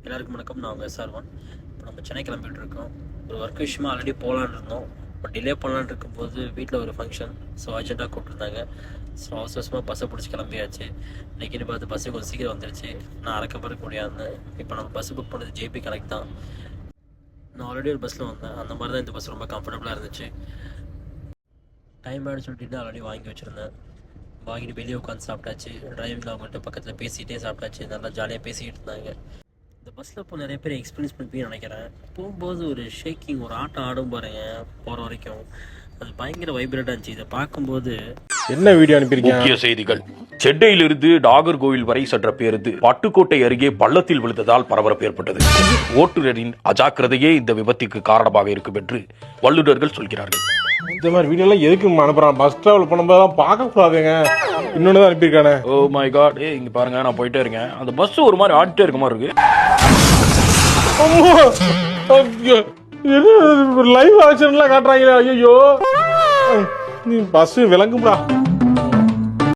எல்லாருக்கும் வணக்கம். நான் உங்கள் SR1. இப்போ நம்ம சென்னை கிளம்பிட்டு இருக்கோம். ஒரு ஒர்க் விஷயமா ஆல்ரெடி போகலான்னு இருந்தோம். பட் டிலே பண்ணலான்னு இருக்கும்போது வீட்டில் ஒரு ஃபங்க்ஷன், ஸோ அர்ஜென்ட்டாக கூப்பிட்டுருந்தாங்க. ஸோ அவசரமாக பஸ்ஸை பிடிச்சி கிளம்பியாச்சு. இன்றைக்கின்னு பார்த்து பஸ்ஸு கொஞ்சம் சீக்கிரம் வந்துருச்சு. நான் அறக்க பறக்க முடியாது. இப்போ நம்ம பஸ்ஸு புக் பண்ணது JP கனெக்ட் தான். நான் ஆல்ரெடி ஒரு பஸ்ஸில் வந்தேன். அந்த மாதிரி தான் இந்த பஸ் ரொம்ப கம்ஃபர்டபுளாக இருந்துச்சு. டைம் ஆகிடுச்சு சொல்லிட்டு ஆல்ரெடி வாங்கி வச்சுருந்தேன். வாங்கிட்டு வெளியே உட்காந்து சாப்பிட்டாச்சு. டிரைவிங்கில் அவங்கள்ட்ட பக்கத்தில் பேசிகிட்டே சாப்பிட்டாச்சு. நல்லா ஜாலியாக பேசிக்கிட்டு இருந்தாங்க. இந்த பஸ்ஸில் இப்போ நிறைய பேர் எக்ஸ்பீரியன்ஸ் பண்ணிப்பேன்னு நினைக்கிறேன். போகும்போது ஒரு ஷேக்கிங், ஒரு ஆட்டம் ஆடும் பாருங்க. போகிற வரைக்கும் அது பயங்கர வைப்ரேட்டாக இருந்துச்சு. இதை பார்க்கும்போது என்ன வீடியோ அனுப்பியிருக்கீங்க? முக்கிய செய்திகள். சென்னையிலிருந்து நாகர்கோவில் வரை சென்ற பேருந்து பட்டுக்கோட்டை அருகே பள்ளத்தில் விழுந்ததால் பரபரப்பு ஏற்பட்டது. ஓட்டுநரின் அஜாக்கிரதையே இந்த விபத்துக்கு காரணமாக இருக்கும் என்று வல்லுநர்கள் சொல்கிறார்கள். இந்த மாதிரி வீடியோலாம் எதுக்கு அனுப்புறான்? பஸ் டிராவல் பண்ணும்போதெல்லாம் பார்க்க கூடாதுங்க. இன்னொன்னு தான் அனுப்பியிருக்கானே. Oh my God. இங்க பாருங்க, நான் போயிட்டே இருக்கேன். அந்த பஸ் ஒரு மாதிரி ஆடிட்டே இருக்க மாதிரி இருக்கு. லைவ் ஆக்ஷன்லாம் காட்டுறாங்களே. ஐயோ, நீ பஸ் விளங்கும்டா.